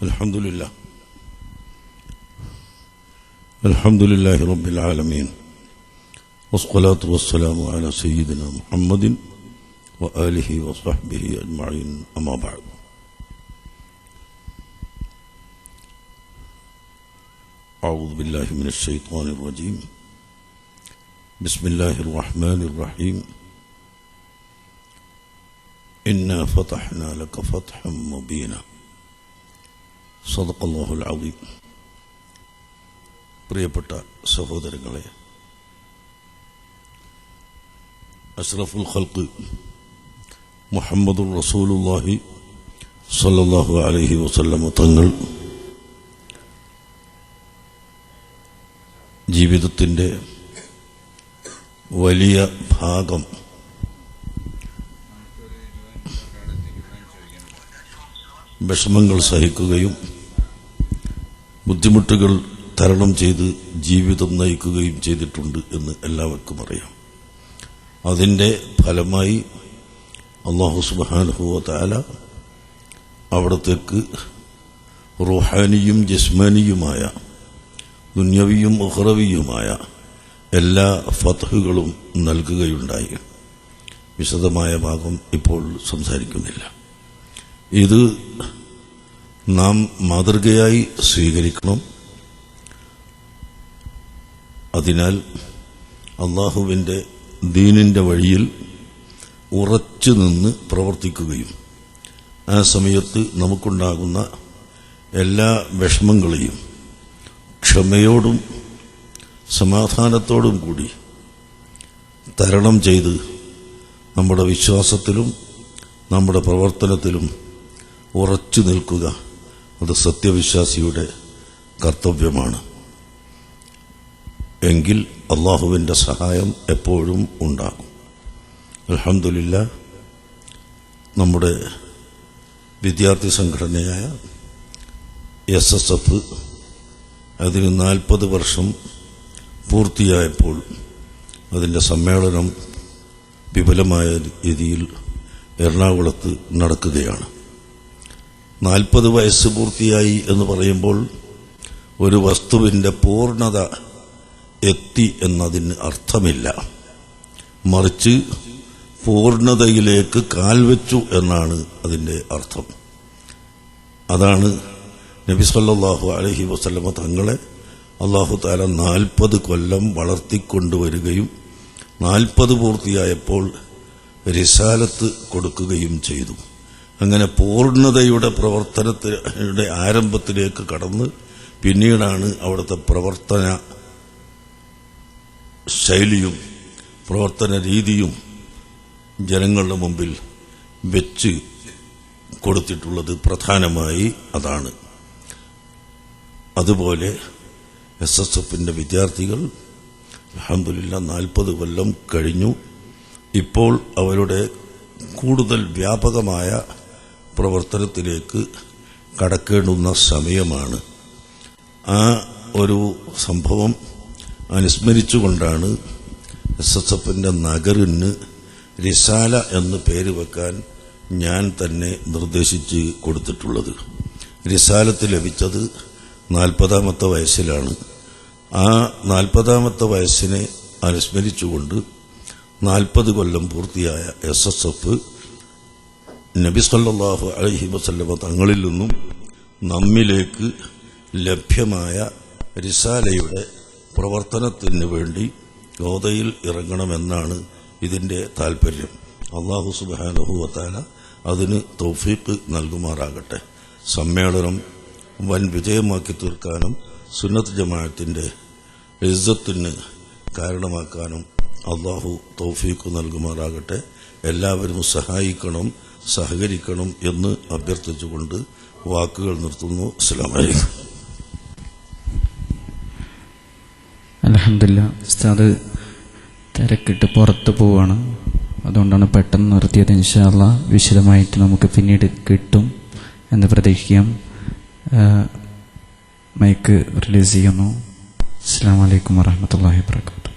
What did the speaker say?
الحمد لله رب العالمين والصلاة والسلام على سيدنا محمد وآله وصحبه أجمعين أما بعد. أعوذ بالله من الشيطان الرجيم. بسم الله الرحمن الرحيم. إنا فتحنا لك فتحا مبينا. صدق الله العظيم. പ്രിയപ്പെട്ട സഹോദരങ്ങളെ, അഷ്റഫുൽ ഖൽഖ് മുഹമ്മദുർ റസൂലുള്ളാഹി സ്വല്ലല്ലാഹു അലൈഹി വസല്ലം തങ്ങൾ ജീവിതത്തിൻ്റെ വലിയ ഭാഗം വിഷമങ്ങൾ സഹിക്കുകയും ബുദ്ധിമുട്ടുകൾ തരണം ചെയ്ത് ജീവിതം നയിക്കുകയും ചെയ്തിട്ടുണ്ട് എന്ന് എല്ലാവർക്കും അറിയാം. അതിൻ്റെ ഫലമായി അല്ലാഹു സുബ്ഹാനഹു വ തആല അവിടത്തേക്ക് റൂഹാനിയും ജിസ്മാനിയുമായ ദുന്യവിയും ഉഖ്റവിയുമായ എല്ലാ ഫത്ഹുകളും നൽകുകയുണ്ടായി. വിശദമായ ഭാഗം ഇപ്പോൾ സംസാരിക്കുന്നില്ല. ഇത് നാം മാതൃകയായി സ്വീകരിക്കണം. അതിനാൽ അല്ലാഹുവിൻ്റെ ദീനിൻ്റെ വഴിയിൽ ഉറച്ചു നിന്ന് പ്രവർത്തിക്കുകയും ആ സമയത്ത് നമുക്കുണ്ടാകുന്ന എല്ലാ വിഷമങ്ങളെയും ക്ഷമയോടും സമാധാനത്തോടും കൂടി തരണം ചെയ്ത് നമ്മുടെ വിശ്വാസത്തിലും നമ്മുടെ പ്രവർത്തനത്തിലും ഉറച്ചു നിൽക്കുക, അത് സത്യവിശ്വാസിയുടെ കർത്തവ്യമാണ്. എങ്കിൽ അല്ലാഹുവിൻ്റെ സഹായം എപ്പോഴും ഉണ്ടാകും. അൽഹംദുലില്ലാഹ്, നമ്മുടെ വിദ്യാർത്ഥി സംഘടനയായ SSF അതിന് 40 വർഷം പൂർത്തിയായപ്പോൾ അതിൻ്റെ സമ്മേളനം വിപുലമായ രീതിയിൽ എറണാകുളത്ത് നടക്കുകയാണ്. 40 വയസ്സ് പൂർത്തിയായി എന്ന് പറയുമ്പോൾ ഒരു വസ്തുവിൻ്റെ പൂർണ്ണത എത്തി എന്നതിന് അർത്ഥമില്ല. മറിച്ച് പൂർണ്ണതയിലേക്ക് കാൽവെച്ചു എന്നാണ് അതിൻ്റെ അർത്ഥം. അതാണ് നബി സല്ലല്ലാഹു അലൈഹി വസല്ലമ തങ്ങളെ അല്ലാഹു തആല 40 കൊല്ലം വളർത്തിക്കൊണ്ടുവരികയും 40 പൂർത്തിയായപ്പോൾ റിസാലത്ത് കൊടുക്കുകയും ചെയ്തു. അങ്ങനെ പൂർണ്ണതയുടെ പ്രവർത്തനത്തിന്റെ ആരംഭത്തിലേക്ക് കടന്ന് പിന്നീടാണ് അവിടുത്തെ പ്രവർത്തന ശൈലിയും പ്രവർത്തന രീതിയും ജനങ്ങളുടെ മുമ്പിൽ വെച്ച് കൊടുത്തിട്ടുള്ളത്. പ്രധാനമായി അതാണ്. അതുപോലെ SSFന്റെ വിദ്യാർത്ഥികൾ അൽഹംദുലില്ലാഹ് 40 കൊല്ലം കഴിഞ്ഞു. ഇപ്പോൾ അവരുടെ കൂടുതൽ വ്യാപകമായ പ്രവർത്തനത്തിലേക്ക് കടക്കേണ്ടുന്ന സമയമാണ്. ആ ഒരു സംഭവം അനുസ്മരിച്ചുകൊണ്ടാണ് SSFന്റെ നഗറിന് റിസാല എന്ന് പേര് വെക്കാൻ ഞാൻ തന്നെ നിർദ്ദേശിച്ച് കൊടുത്തിട്ടുള്ളത്. റിസാലത്ത് ലഭിച്ചത് 40ാമത്തെ വയസ്സിലാണ്. ആ 40ാമത്തെ വയസ്സിനെ അനുസ്മരിച്ചുകൊണ്ട് 40 കൊല്ലം പൂർത്തിയായ SSF നബി സല്ലല്ലാഹു അലൈഹി വസല്ലമ തങ്ങളിൽ നിന്നും നമ്മിലേക്ക് ലഭ്യമായ റിസാലയുടെ പ്രവർത്തനത്തിന് വേണ്ടി ഗോതയിൽ ഇറങ്ങണമെന്നാണ് ഇതിൻ്റെ താൽപ്പര്യം. അല്ലാഹു സുബ്ഹാനഹു വ തആല അതിന് തൗഫീഖ് നൽകുമാറാകട്ടെ. സമ്മേളനം വൻ വിജയമാക്കി തീർക്കാനും സുന്നത്ത് ജമാഅത്തിൻ്റെ ഇസ്സത്തിന് കാരണമാക്കാനും അല്ലാഹു തൗഫീഖ് നൽകുമാറാകട്ടെ. എല്ലാവരും സഹായിക്കണം, സഹകരിക്കണം എന്ന് അഭ്യർത്ഥിച്ചുകൊണ്ട് വാക്കുകൾ നിർത്തുന്നു. അസ്സലാമു അലൈക്കും. അൽഹംദുലില്ലാഹ്, ഉസ്താദ് തിരക്കിട്ട് പുറത്ത് പോവാണ്, അതുകൊണ്ടാണ് പെട്ടെന്ന് നിർത്തിയത്. ഇൻഷാ അല്ലാഹ് വിശദമായിട്ട് നമുക്ക് പിന്നീട് കിട്ടും എന്ന് പ്രതീക്ഷിക്കാം. മൈക്ക് റിലീസ് ചെയ്യുന്നു. അസ്സലാമു അലൈക്കും വറഹ്മത്തുള്ളാഹി വബറകാതുഹു.